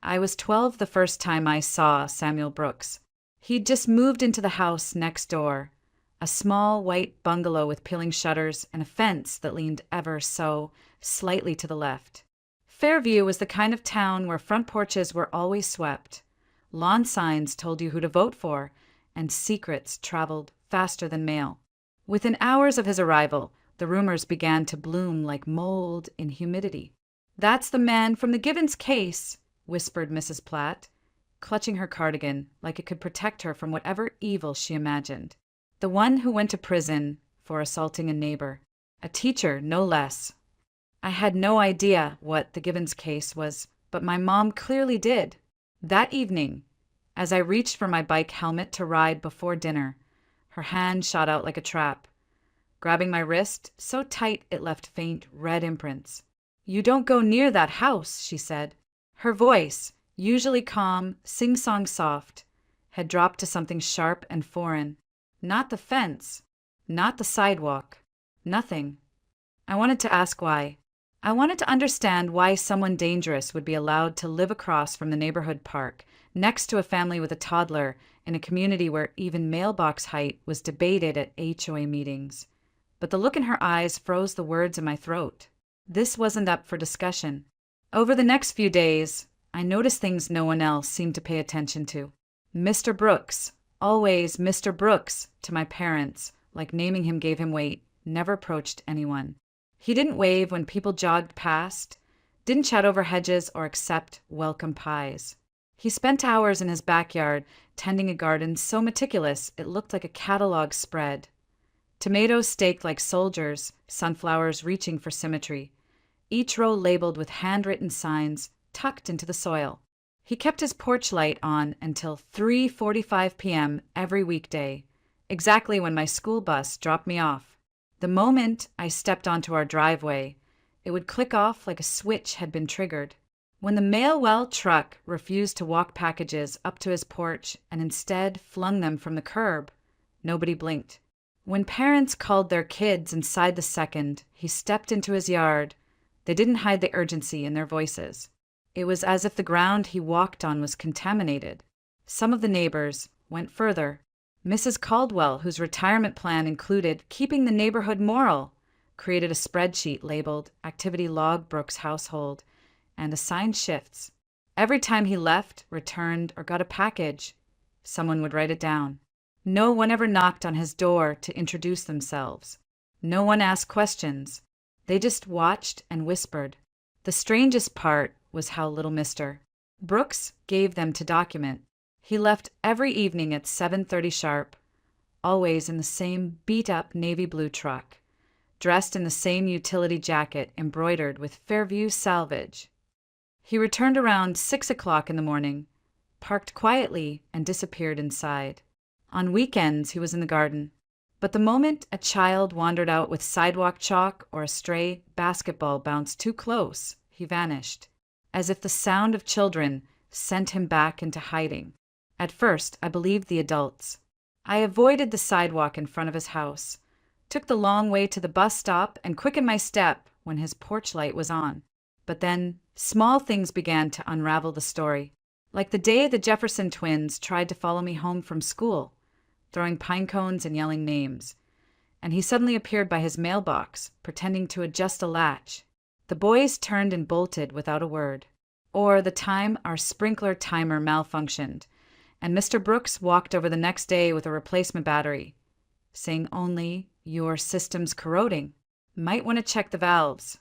I was 12 the first time I saw Samuel Brooks. He'd just moved into the house next door, a small white bungalow with peeling shutters and a fence that leaned ever so slightly to the left. Fairview was the kind of town where front porches were always swept, lawn signs told you who to vote for, and secrets traveled faster than mail. Within hours of his arrival, the rumors began to bloom like mold in humidity. "That's the man from the Givens case," whispered Mrs. Platt, clutching her cardigan like it could protect her from whatever evil she imagined. "The one who went to prison for assaulting a neighbor. A teacher, no less." I had no idea what the Givens case was, but my mom clearly did. That evening, as I reached for my bike helmet to ride before dinner, her hand shot out like a trap, grabbing my wrist so tight it left faint red imprints. "You don't go near that house," she said. Her voice, usually calm, sing-song soft, had dropped to something sharp and foreign. Not the fence, not the sidewalk, nothing. I wanted to ask why. I wanted to understand why someone dangerous would be allowed to live across from the neighborhood park, next to a family with a toddler, in a community where even mailbox height was debated at HOA meetings. But the look in her eyes froze the words in my throat. This wasn't up for discussion. Over the next few days, I noticed things no one else seemed to pay attention to. Mr. Brooks, always Mr. Brooks to my parents, like naming him gave him weight, never approached anyone. He didn't wave when people jogged past, didn't chat over hedges or accept welcome pies. He spent hours in his backyard tending a garden so meticulous it looked like a catalog spread. Tomatoes staked like soldiers, sunflowers reaching for symmetry, each row labeled with handwritten signs tucked into the soil. He kept his porch light on until 3:45 p.m. every weekday, exactly when my school bus dropped me off. The moment I stepped onto our driveway, it would click off like a switch had been triggered. When the mail-well truck refused to walk packages up to his porch and instead flung them from the curb, nobody blinked. When parents called their kids inside the second he stepped into his yard, they didn't hide the urgency in their voices. It was as if the ground he walked on was contaminated. Some of the neighbors went further. Mrs. Caldwell, whose retirement plan included keeping the neighborhood moral, created a spreadsheet labeled Activity Log Brooks Household and assigned shifts. Every time he left, returned, or got a package, someone would write it down. No one ever knocked on his door to introduce themselves. No one asked questions. They just watched and whispered. The strangest part was how little Mr. Brooks gave them to document. He left every evening at 7:30 sharp, always in the same beat-up navy blue truck, dressed in the same utility jacket embroidered with Fairview salvage. He returned around 6 o'clock in the morning, parked quietly, and disappeared inside. On weekends, he was in the garden. But the moment a child wandered out with sidewalk chalk or a stray basketball bounced too close, he vanished, as if the sound of children sent him back into hiding. At first, I believed the adults. I avoided the sidewalk in front of his house, took the long way to the bus stop, and quickened my step when his porch light was on. But then, small things began to unravel the story. Like the day the Jefferson twins tried to follow me home from school, throwing pine cones and yelling names, and he suddenly appeared by his mailbox, pretending to adjust a latch. The boys turned and bolted without a word. Or the time our sprinkler timer malfunctioned, and Mr. Brooks walked over the next day with a replacement battery, saying only, "Your system's corroding. Might want to check the valves."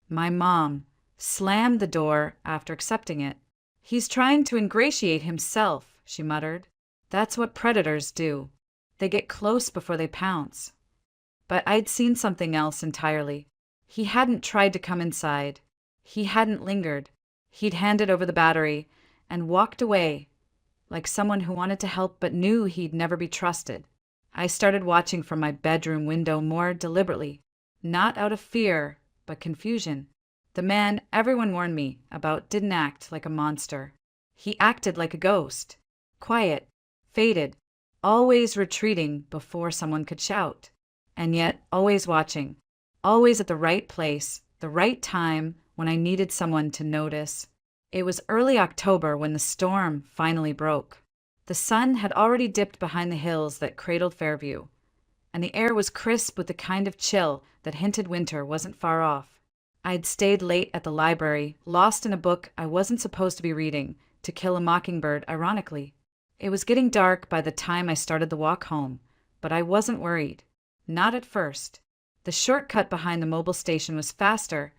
My mom slammed the door after accepting it. "He's trying to ingratiate himself," she muttered. "That's what predators do. They get close before they pounce." But I'd seen something else entirely. He hadn't tried to come inside. He hadn't lingered. He'd handed over the battery and walked away, like someone who wanted to help but knew he'd never be trusted. I started watching from my bedroom window more deliberately, not out of fear, but confusion. The man everyone warned me about didn't act like a monster. He acted like a ghost. Quiet, faded, always retreating before someone could shout. And yet always watching, always at the right place, the right time when I needed someone to notice. It was early October when the storm finally broke. The sun had already dipped behind the hills that cradled Fairview, and the air was crisp with the kind of chill that hinted winter wasn't far off. I'd stayed late at the library, lost in a book I wasn't supposed to be reading, To Kill a Mockingbird, ironically. It was getting dark by the time I started the walk home, but I wasn't worried. Not at first. The shortcut behind the mobile station was faster,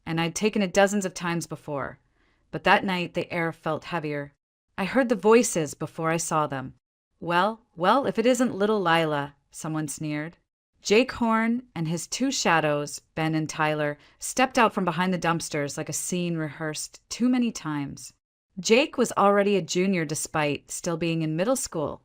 and I'd taken it dozens of times before. But that night the air felt heavier. I heard the voices before I saw them. Well, if it isn't little Lila, someone sneered. Jake Horn and his two shadows, Ben and Tyler, stepped out from behind the dumpsters like a scene rehearsed too many times. Jake was already a junior despite still being in middle school.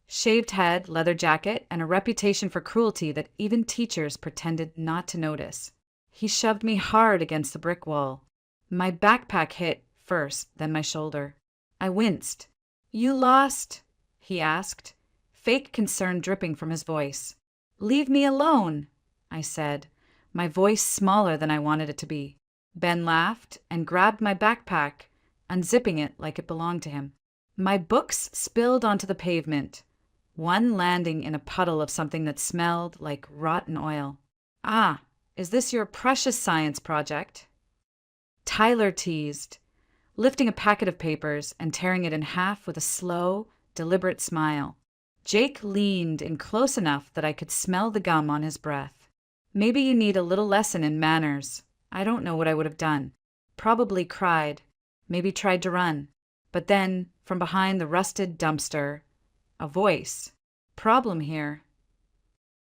Shaved head, leather jacket, and a reputation for cruelty that even teachers pretended not to notice. He shoved me hard against the brick wall. My backpack hit first, then my shoulder. I winced. "You lost?" he asked, fake concern dripping from his voice. "Leave me alone," I said, my voice smaller than I wanted it to be. Ben laughed and grabbed my backpack, unzipping it like it belonged to him. My books spilled onto the pavement, one landing in a puddle of something that smelled like rotten oil. "Ah, is this your precious science project?" Tyler teased, lifting a packet of papers and tearing it in half with a slow, deliberate smile. Jake leaned in close enough that I could smell the gum on his breath. "Maybe you need a little lesson in manners." I don't know what I would have done. Probably cried, maybe tried to run. But then, from behind the rusted dumpster, a voice. "Problem here."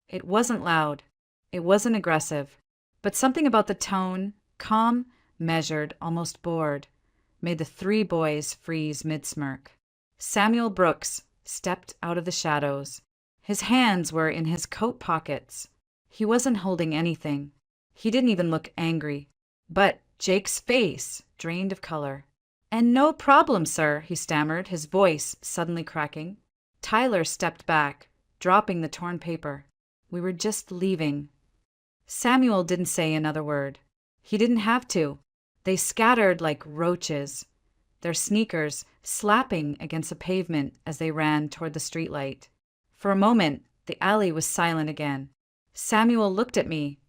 It wasn't loud. It wasn't aggressive. But something about the tone, calm, measured, almost bored, made the three boys freeze mid-smirk. Samuel Brooks stepped out of the shadows. His hands were in his coat pockets. He wasn't holding anything. He didn't even look angry. But Jake's face drained of color. "And no problem, sir," he stammered, his voice suddenly cracking. Tyler stepped back, dropping the torn paper. "We were just leaving." Samuel didn't say another word. He didn't have to. They scattered like roaches, their sneakers slapping against the pavement as they ran toward the streetlight. For a moment, the alley was silent again. Samuel looked at me,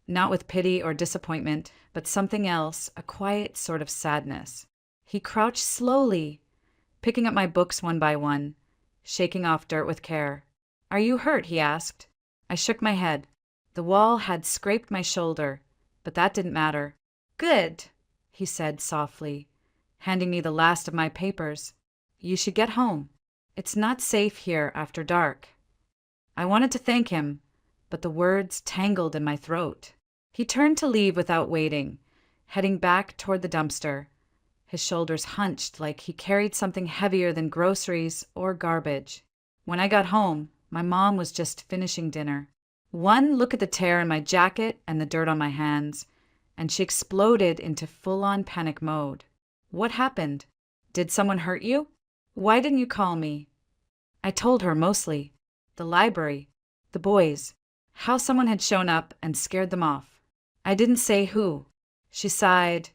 not with pity or disappointment, but something else, a quiet sort of sadness. He crouched slowly, picking up my books one by one, shaking off dirt with care. "Are you hurt?" he asked. I shook my head. The wall had scraped my shoulder, but that didn't matter. "Good," he said softly, handing me the last of my papers. "You should get home. It's not safe here after dark." I wanted to thank him, but the words tangled in my throat. He turned to leave without waiting, heading back toward the dumpster, his shoulders hunched like he carried something heavier than groceries or garbage. When I got home, my mom was just finishing dinner. One look at the tear in my jacket and the dirt on my hands, and she exploded into full-on panic mode. "What happened? Did someone hurt you? Why didn't you call me?" I told her mostly. The library, the boys, how someone had shown up and scared them off. I didn't say who. She sighed,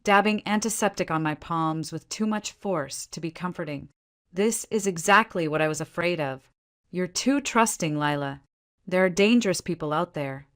dabbing antiseptic on my palms with too much force to be comforting. "This is exactly what I was afraid of. You're too trusting, Lila. There are dangerous people out there."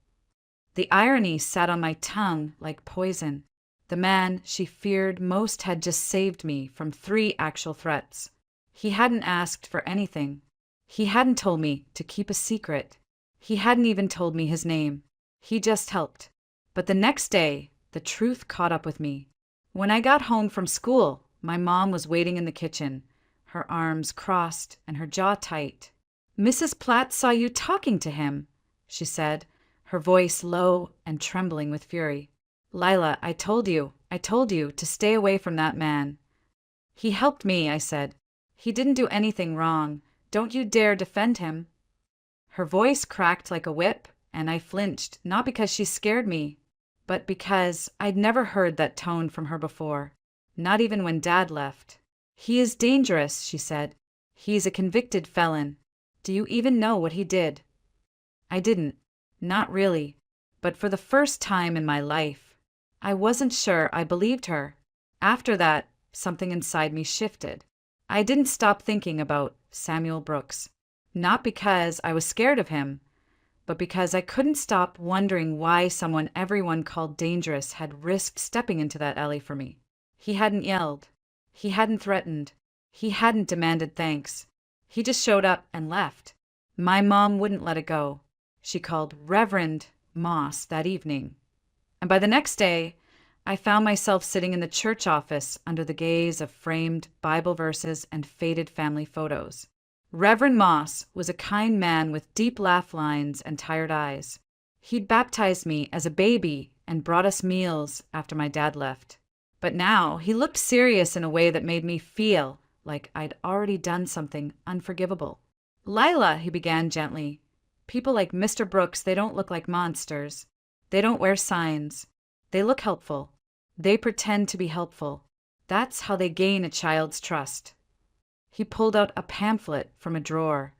The irony sat on my tongue like poison. The man she feared most had just saved me from 3 actual threats. He hadn't asked for anything. He hadn't told me to keep a secret. He hadn't even told me his name. He just helped. But the next day, the truth caught up with me. When I got home from school, my mom was waiting in the kitchen, her arms crossed and her jaw tight. "Mrs. Platt saw you talking to him," she said, her voice low and trembling with fury. "Lila, I told you to stay away from that man." "He helped me," I said. "He didn't do anything wrong. Don't you dare defend him." Her voice cracked like a whip, and I flinched, not because she scared me, but because I'd never heard that tone from her before, not even when Dad left. "He is dangerous," she said. "He's a convicted felon. Do you even know what he did?" I didn't. Not really. But for the first time in my life, I wasn't sure I believed her. After that, something inside me shifted. I didn't stop thinking about Samuel Brooks. Not because I was scared of him, but because I couldn't stop wondering why someone everyone called dangerous had risked stepping into that alley for me. He hadn't yelled. He hadn't threatened. He hadn't demanded thanks. He just showed up and left. My mom wouldn't let it go. She called Reverend Moss that evening. And by the next day, I found myself sitting in the church office under the gaze of framed Bible verses and faded family photos. Reverend Moss was a kind man with deep laugh lines and tired eyes. He'd baptized me as a baby and brought us meals after my dad left. But now he looked serious in a way that made me feel like I'd already done something unforgivable. "Lila," he began gently, "people like Mr. Brooks, they don't look like monsters. They don't wear signs. They look helpful. They pretend to be helpful. That's how they gain a child's trust." He pulled out a pamphlet from a drawer,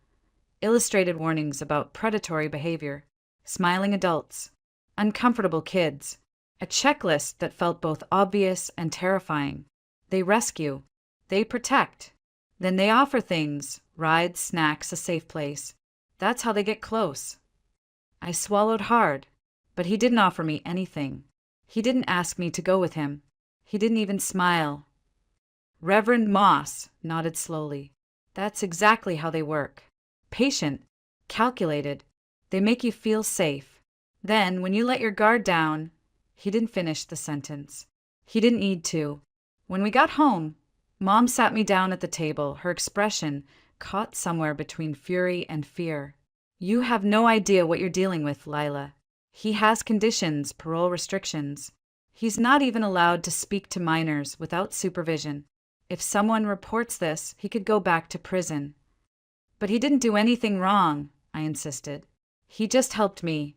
illustrated warnings about predatory behavior, smiling adults, uncomfortable kids, a checklist that felt both obvious and terrifying. They rescue. They protect. Then they offer things, rides, snacks, a safe place. That's how they get close. I swallowed hard, but he didn't offer me anything. He didn't ask me to go with him. He didn't even smile. Reverend Moss nodded slowly. "That's exactly how they work. Patient, calculated. They make you feel safe. Then, when you let your guard down—" He didn't finish the sentence. He didn't need to. When we got home, Mom sat me down at the table, her expression caught somewhere between fury and fear. "You have no idea what you're dealing with, Lila. He has conditions, parole restrictions. He's not even allowed to speak to minors without supervision. If someone reports this, he could go back to prison." "But he didn't do anything wrong," I insisted. "He just helped me."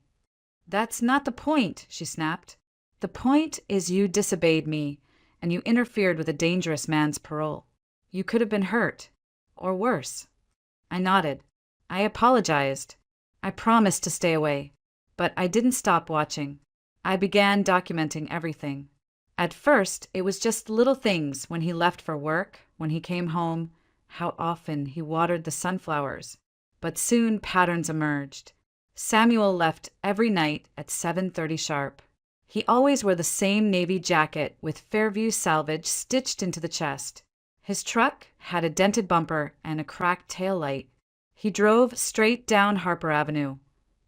"That's not the point," she snapped. "The point is you disobeyed me, and you interfered with a dangerous man's parole. You could have been hurt, or worse." I nodded. I apologized. I promised to stay away. But I didn't stop watching. I began documenting everything. At first, it was just little things: when he left for work, when he came home, how often he watered the sunflowers. But soon patterns emerged. Samuel left every night at 7:30 sharp. He always wore the same navy jacket with Fairview salvage stitched into the chest. His truck had a dented bumper and a cracked tail light. He drove straight down Harper Avenue,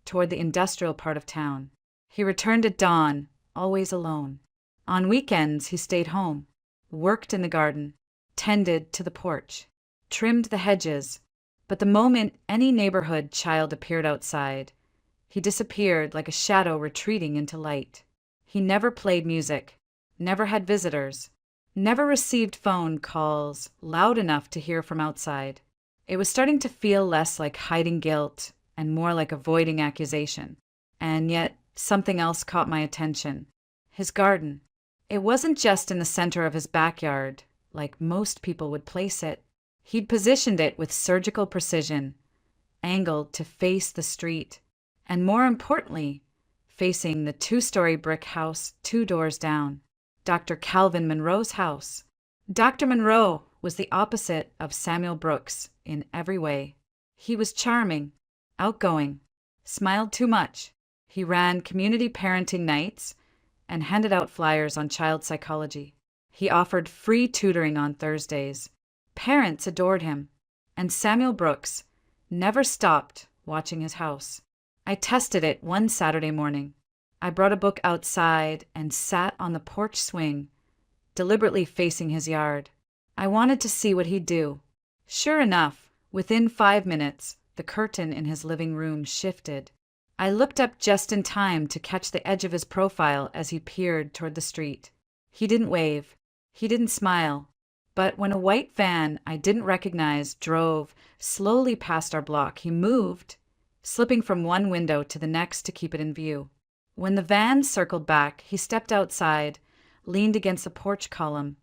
toward the industrial part of town. He returned at dawn, always alone. On weekends, he stayed home, worked in the garden, tended to the porch, trimmed the hedges. But the moment any neighborhood child appeared outside, he disappeared like a shadow retreating into light. He never played music, never had visitors, never received phone calls loud enough to hear from outside. It was starting to feel less like hiding guilt and more like avoiding accusation. And yet, something else caught my attention. His garden. It wasn't just in the center of his backyard, like most people would place it. He'd positioned it with surgical precision, angled to face the street, and more importantly, facing the 2-story brick house 2 doors down, Dr. Calvin Monroe's house. Dr. Monroe was the opposite of Samuel Brooks in every way. He was charming, outgoing, smiled too much. He ran community parenting nights and handed out flyers on child psychology. He offered free tutoring on Thursdays. Parents adored him, and Samuel Brooks never stopped watching his house. I tested it one Saturday morning. I brought a book outside and sat on the porch swing, deliberately facing his yard. I wanted to see what he'd do. Sure enough, within 5 minutes, the curtain in his living room shifted. I looked up just in time to catch the edge of his profile as he peered toward the street. He didn't wave. He didn't smile. But when a white van I didn't recognize drove slowly past our block, he moved, slipping from one window to the next to keep it in view. When the van circled back, he stepped outside, leaned against the porch column,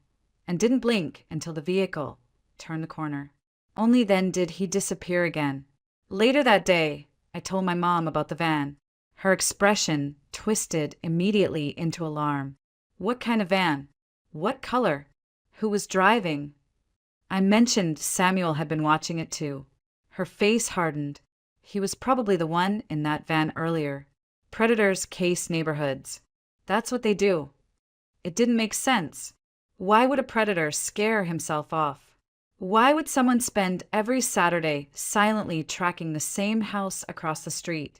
and didn't blink until the vehicle turned the corner. Only then did he disappear again. Later that day, I told my mom about the van. Her expression twisted immediately into alarm. "What kind of van?" What color? Who was driving? I mentioned Samuel had been watching it too. Her face hardened. He was probably the one in that van earlier. Predators case neighborhoods. That's what they do. It didn't make sense. Why would a predator scare himself off? Why would someone spend every Saturday silently tracking the same house across the street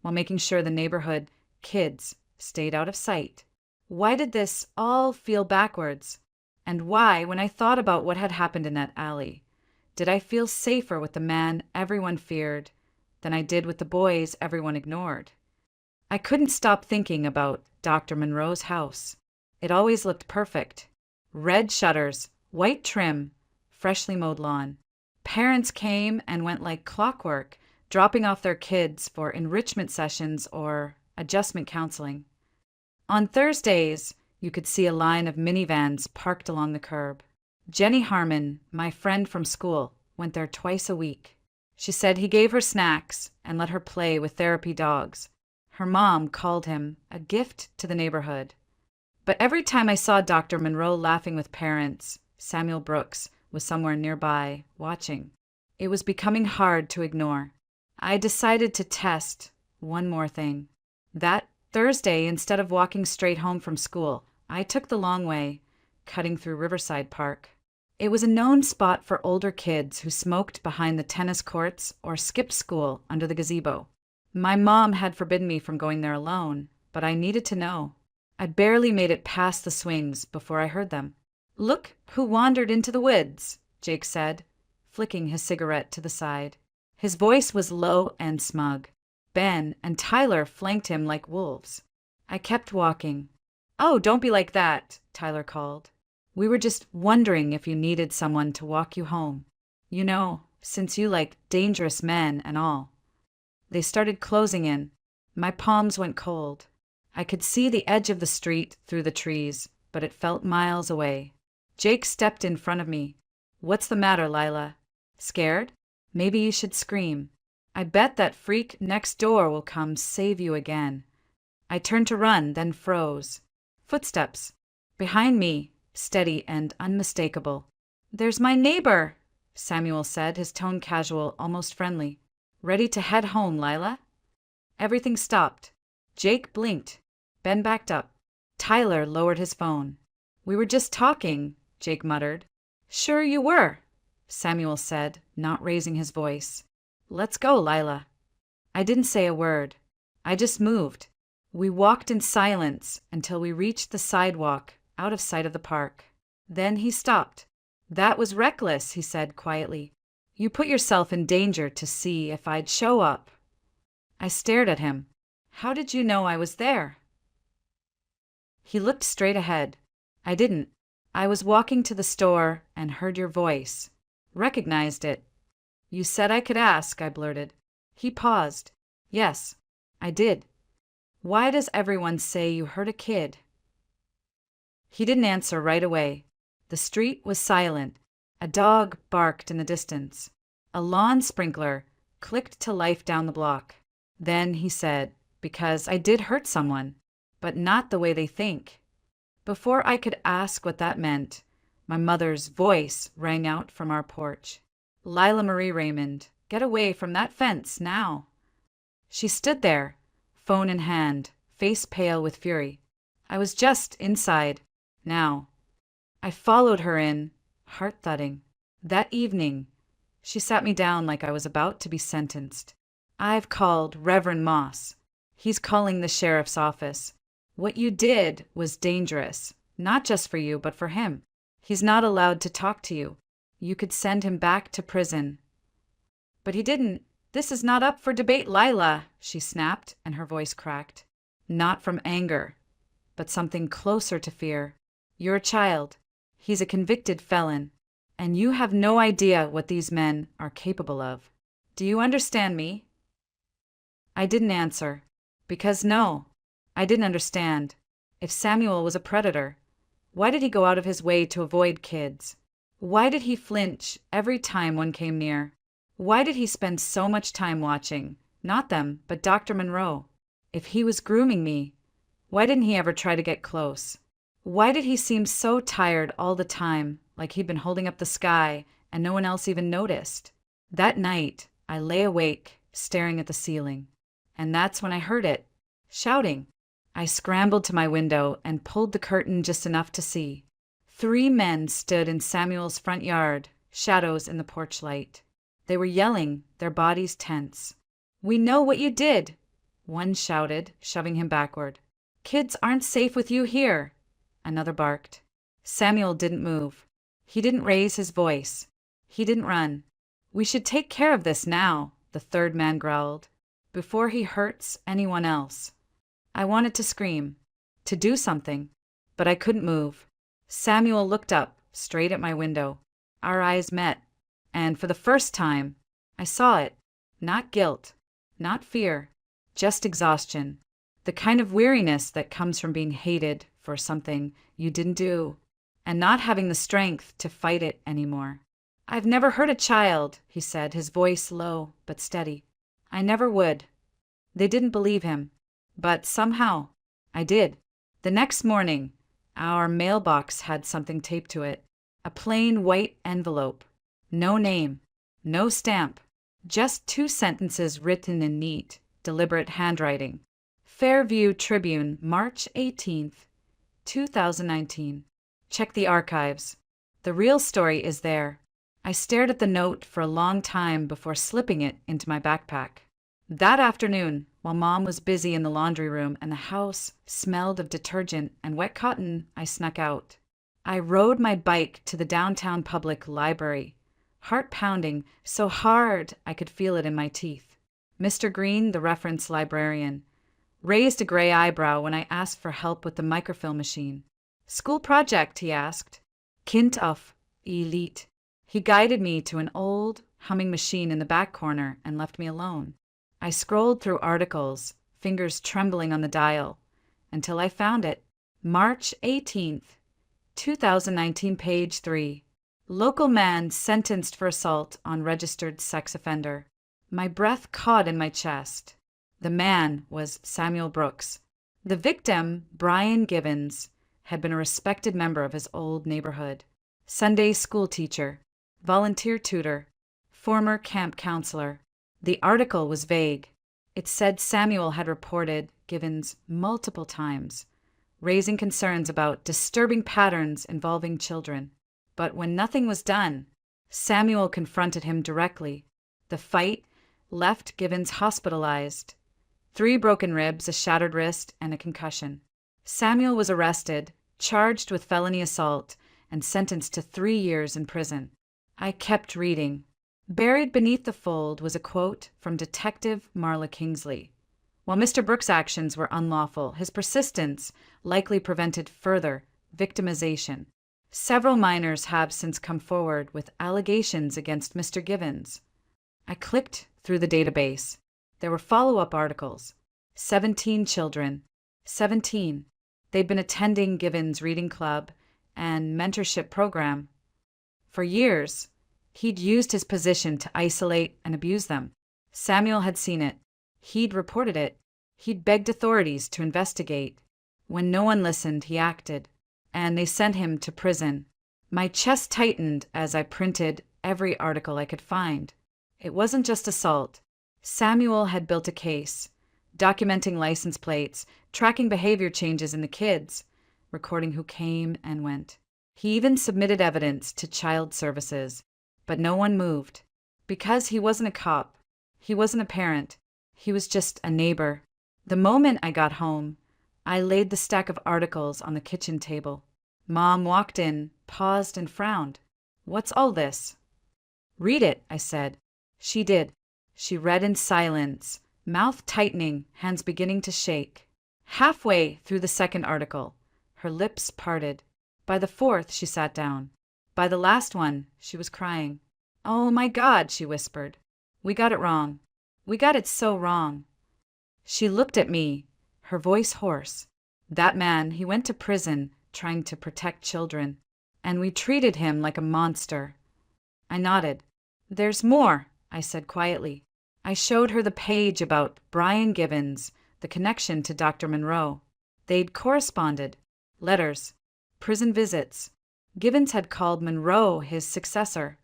while making sure the neighborhood kids stayed out of sight? Why did this all feel backwards? And why, when I thought about what had happened in that alley, did I feel safer with the man everyone feared than I did with the boys everyone ignored? I couldn't stop thinking about Dr. Monroe's house. It always looked perfect. Red shutters, white trim, freshly mowed lawn. Parents came and went like clockwork, dropping off their kids for enrichment sessions or adjustment counseling. On Thursdays, you could see a line of minivans parked along the curb. Jenny Harmon, my friend from school, went there twice a week. She said he gave her snacks and let her play with therapy dogs. Her mom called him a gift to the neighborhood. But every time I saw Dr. Monroe laughing with parents, Samuel Brooks was somewhere nearby, watching. It was becoming hard to ignore. I decided to test one more thing. That Thursday, instead of walking straight home from school, I took the long way, cutting through Riverside Park. It was a known spot for older kids who smoked behind the tennis courts or skipped school under the gazebo. My mom had forbidden me from going there alone, but I needed to know. I barely made it past the swings before I heard them. "Look who wandered into the woods," Jake said, flicking his cigarette to the side. His voice was low and smug. Ben and Tyler flanked him like wolves. I kept walking. "Oh, don't be like that," Tyler called. "We were just wondering if you needed someone to walk you home. You know, since you like dangerous men and all." They started closing in. My palms went cold. I could see the edge of the street through the trees, but it felt miles away. Jake stepped in front of me. "What's the matter, Lila? Scared? Maybe you should scream. I bet that freak next door will come save you again." I turned to run, then froze. Footsteps. Behind me, steady and unmistakable. "There's my neighbor," Samuel said, his tone casual, almost friendly. "Ready to head home, Lila?" Everything stopped. Jake blinked. Ben backed up. Tyler lowered his phone. "We were just talking," Jake muttered. "Sure you were," Samuel said, not raising his voice. "Let's go, Lila." I didn't say a word. I just moved. We walked in silence until we reached the sidewalk, out of sight of the park. Then he stopped. "That was reckless," he said quietly. "You put yourself in danger to see if I'd show up." I stared at him. "How did you know I was there?" He looked straight ahead. I didn't. "I was walking to the store and heard your voice. Recognized it." "You said I could ask," I blurted. He paused. "Yes, I did. Why does everyone say you hurt a kid?" He didn't answer right away. The street was silent. A dog barked in the distance. A lawn sprinkler clicked to life down the block. Then he said, "Because I did hurt someone, but not the way they think." Before I could ask what that meant, my mother's voice rang out from our porch. "Lila Marie Raymond, get away from that fence now." She stood there, phone in hand, face pale with fury. I was just inside, now. I followed her in, heart thudding. That evening, she sat me down like I was about to be sentenced. "I've called Reverend Moss. He's calling the sheriff's office. What you did was dangerous, not just for you, but for him. He's not allowed to talk to you. You could send him back to prison." "But he didn't. This is not up for debate, Lila," she snapped, and her voice cracked. Not from anger, but something closer to fear. "You're a child. He's a convicted felon, and you have no idea what these men are capable of. Do you understand me?" I didn't answer, because no, I didn't understand. If Samuel was a predator, why did he go out of his way to avoid kids? Why did he flinch every time one came near? Why did he spend so much time watching, not them, but Dr. Monroe? If he was grooming me, why didn't he ever try to get close? Why did he seem so tired all the time, like he'd been holding up the sky and no one else even noticed? That night, I lay awake, staring at the ceiling. And that's when I heard it, shouting. I scrambled to my window and pulled the curtain just enough to see. 3 men stood in Samuel's front yard, shadows in the porch light. They were yelling, their bodies tense. "We know what you did," one shouted, shoving him backward. "Kids aren't safe with you here," another barked. Samuel didn't move. He didn't raise his voice. He didn't run. "We should take care of this now," the third man growled, "before he hurts anyone else." I wanted to scream, to do something, but I couldn't move. Samuel looked up, straight at my window. Our eyes met, and for the first time, I saw it. Not guilt, not fear, just exhaustion. The kind of weariness that comes from being hated for something you didn't do, and not having the strength to fight it anymore. "I've never hurt a child," he said, his voice low but steady. "I never would." They didn't believe him, but somehow I did. The next morning, our mailbox had something taped to it. A plain white envelope. No name, no stamp, just 2 sentences written in neat, deliberate handwriting. Fairview Tribune, March 18th, 2019. Check the archives. The real story is there. I stared at the note for a long time before slipping it into my backpack. That afternoon, while Mom was busy in the laundry room and the house smelled of detergent and wet cotton, I snuck out. I rode my bike to the downtown public library, heart pounding so hard I could feel it in my teeth. Mr. Green, the reference librarian, raised a gray eyebrow when I asked for help with the microfilm machine. "School project," he asked. "Kind of elite." He guided me to an old, humming machine in the back corner and left me alone. I scrolled through articles, fingers trembling on the dial, until I found it. March 18th, 2019, page 3. Local man sentenced for assault on registered sex offender. My breath caught in my chest. The man was Samuel Brooks. The victim, Brian Givens, had been a respected member of his old neighborhood. Sunday school teacher, volunteer tutor, former camp counselor. The article was vague. It said Samuel had reported Givens multiple times, raising concerns about disturbing patterns involving children. But when nothing was done, Samuel confronted him directly. The fight left Givens hospitalized. 3 broken ribs, a shattered wrist, and a concussion. Samuel was arrested, charged with felony assault, and sentenced to 3 years in prison. I kept reading. Buried beneath the fold was a quote from Detective Marla Kingsley. While Mr. Brooks' actions were unlawful, his persistence likely prevented further victimization. Several minors have since come forward with allegations against Mr. Givens. I clicked through the database. There were follow-up articles. 17 children. 17. They'd been attending Givens' reading club and mentorship program. For years, he'd used his position to isolate and abuse them. Samuel had seen it. He'd reported it. He'd begged authorities to investigate. When no one listened, he acted, and they sent him to prison. My chest tightened as I printed every article I could find. It wasn't just assault. Samuel had built a case, documenting license plates, tracking behavior changes in the kids, recording who came and went. He even submitted evidence to child services, but no one moved. Because he wasn't a cop. He wasn't a parent. He was just a neighbor. The moment I got home, I laid the stack of articles on the kitchen table. Mom walked in, paused, and frowned. "What's all this?" "Read it," I said. She did. She read in silence, mouth tightening, hands beginning to shake. Halfway through the second article, her lips parted. By the 4th, she sat down. By the last one, she was crying. "Oh my God," she whispered. "We got it wrong. We got it so wrong." She looked at me, her voice hoarse. "That man, he went to prison trying to protect children, and we treated him like a monster." I nodded. "There's more," I said quietly. I showed her the page about Brian Givens, the connection to Dr. Monroe. They'd corresponded. Letters. prison visits. Givens had called Monroe his successor.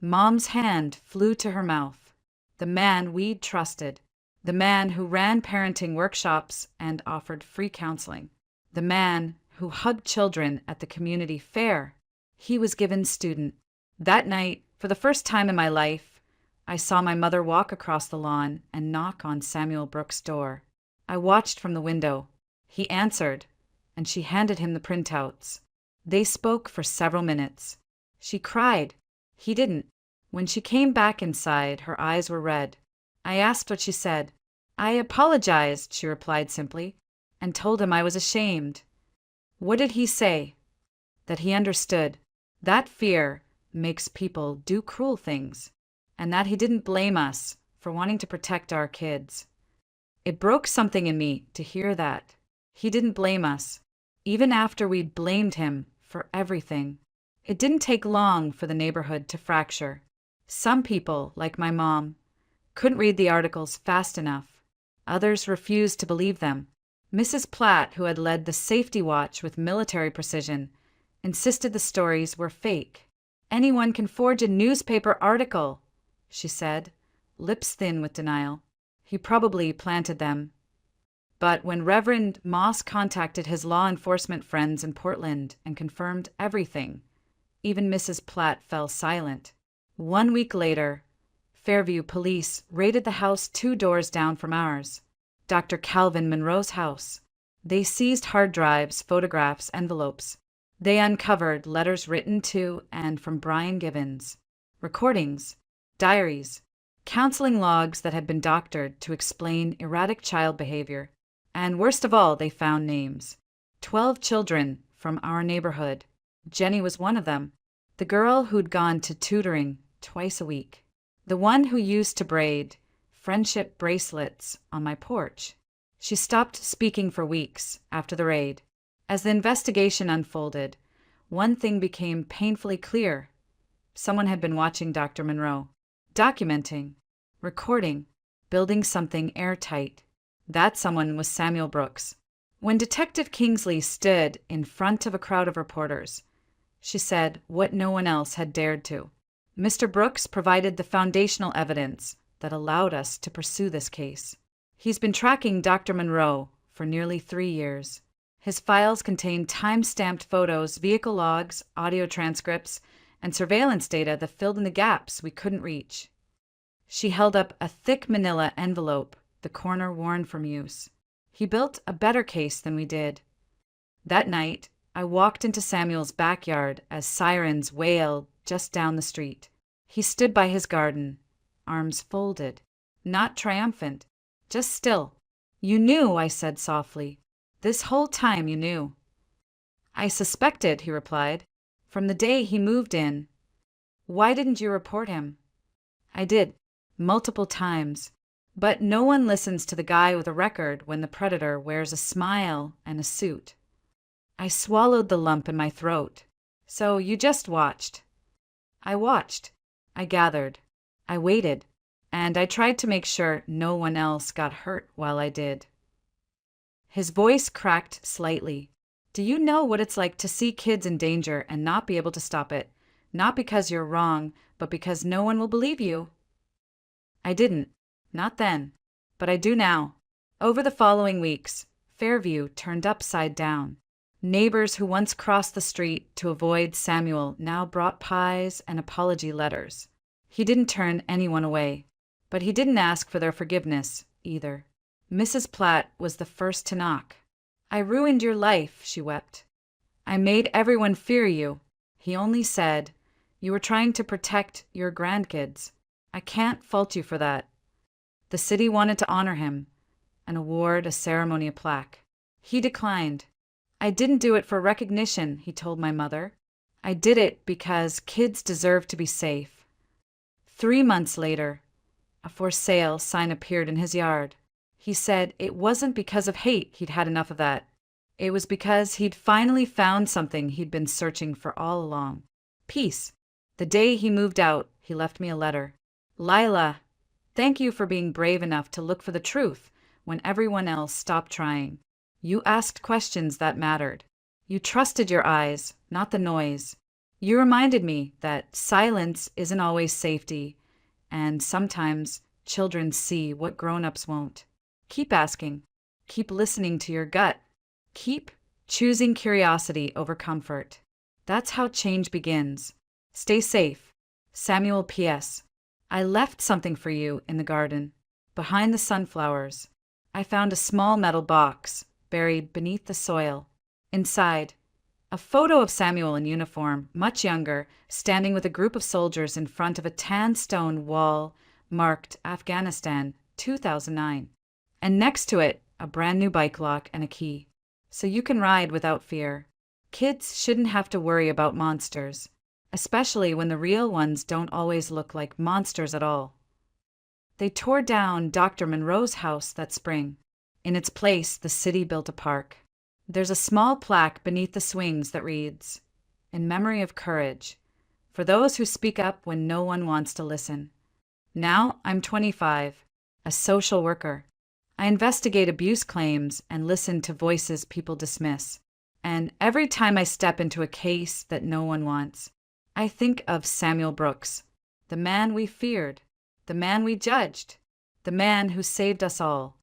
Mom's hand flew to her mouth. The man we'd trusted. The man who ran parenting workshops and offered free counseling. The man who hugged children at the community fair. He was Givens' student. That night, for the first time in my life, I saw my mother walk across the lawn and knock on Samuel Brooks' door. I watched from the window. He answered, and she handed him the printouts. They spoke for several minutes. She cried. He didn't. When she came back inside, her eyes were red. I asked what she said. I apologized, she replied simply, and told him I was ashamed. What did he say? That he understood. That fear makes people do cruel things, and that he didn't blame us for wanting to protect our kids. It broke something in me to hear that. He didn't blame us, even after we'd blamed him for everything. It didn't take long for the neighborhood to fracture. Some people, like my mom, couldn't read the articles fast enough. Others refused to believe them. Mrs. Platt, who had led the safety watch with military precision, insisted the stories were fake. Anyone can forge a newspaper article, she said, lips thin with denial. He probably planted them. But when Reverend Moss contacted his law enforcement friends in Portland and confirmed everything, even Mrs. Platt fell silent. 1 week later, Fairview police raided the house 2 doors down from ours, Dr. Calvin Monroe's house. They seized hard drives, photographs, envelopes. They uncovered letters written to and from Brian Givens, recordings, diaries, counseling logs that had been doctored to explain erratic child behavior. And worst of all, they found names. 12 children from our neighborhood. Jenny was one of them, the girl who'd gone to tutoring twice a week, the one who used to braid friendship bracelets on my porch. She stopped speaking for weeks after the raid. As the investigation unfolded, one thing became painfully clear. Someone had been watching Dr. Monroe, documenting, recording, building something airtight. That someone was Samuel Brooks. When Detective Kingsley stood in front of a crowd of reporters, she said what no one else had dared to. Mr. Brooks provided the foundational evidence that allowed us to pursue this case. He's been tracking Dr. Monroe for nearly 3 years. His files contain time-stamped photos, vehicle logs, audio transcripts, and surveillance data that filled in the gaps we couldn't reach. She held up a thick manila envelope, the corner worn from use. He built a better case than we did. That night, I walked into Samuel's backyard as sirens wailed just down the street. He stood by his garden, arms folded, not triumphant, just still. You knew, I said softly. This whole time you knew. I suspected, he replied, from the day he moved in. Why didn't you report him? I did, multiple times. But no one listens to the guy with a record when the predator wears a smile and a suit. I swallowed the lump in my throat. So you just watched. I watched. I gathered. I waited. And I tried to make sure no one else got hurt while I did. His voice cracked slightly. Do you know what it's like to see kids in danger and not be able to stop it? Not because you're wrong, but because no one will believe you. I didn't. Not then. But I do now. Over the following weeks, Fairview turned upside down. Neighbors who once crossed the street to avoid Samuel now brought pies and apology letters. He didn't turn anyone away, but he didn't ask for their forgiveness either. Mrs. Platt was the first to knock. I ruined your life, she wept. I made everyone fear you. He only said, you were trying to protect your grandkids. I can't fault you for that. The city wanted to honor him, an award, a ceremony, a plaque. He declined. I didn't do it for recognition, he told my mother. I did it because kids deserve to be safe. 3 months later, a for sale sign appeared in his yard. He said it wasn't because of hate he'd had enough of that. It was because he'd finally found something he'd been searching for all along. Peace. The day he moved out, he left me a letter. Lila, thank you for being brave enough to look for the truth when everyone else stopped trying. You asked questions that mattered. You trusted your eyes, not the noise. You reminded me that silence isn't always safety, and sometimes children see what grown-ups won't. Keep asking. Keep listening to your gut. Keep choosing curiosity over comfort. That's how change begins. Stay safe. Samuel P.S. I left something for you in the garden. Behind the sunflowers, I found a small metal box buried beneath the soil. Inside, a photo of Samuel in uniform, much younger, standing with a group of soldiers in front of a tan stone wall marked Afghanistan, 2009. And next to it, a brand new bike lock and a key. So you can ride without fear. Kids shouldn't have to worry about monsters, especially when the real ones don't always look like monsters at all. They tore down Dr. Monroe's house that spring. In its place, the city built a park. There's a small plaque beneath the swings that reads, "In memory of courage, for those who speak up when no one wants to listen." Now I'm 25, a social worker. I investigate abuse claims and listen to voices people dismiss. And every time I step into a case that no one wants, I think of Samuel Brooks, the man we feared, the man we judged, the man who saved us all.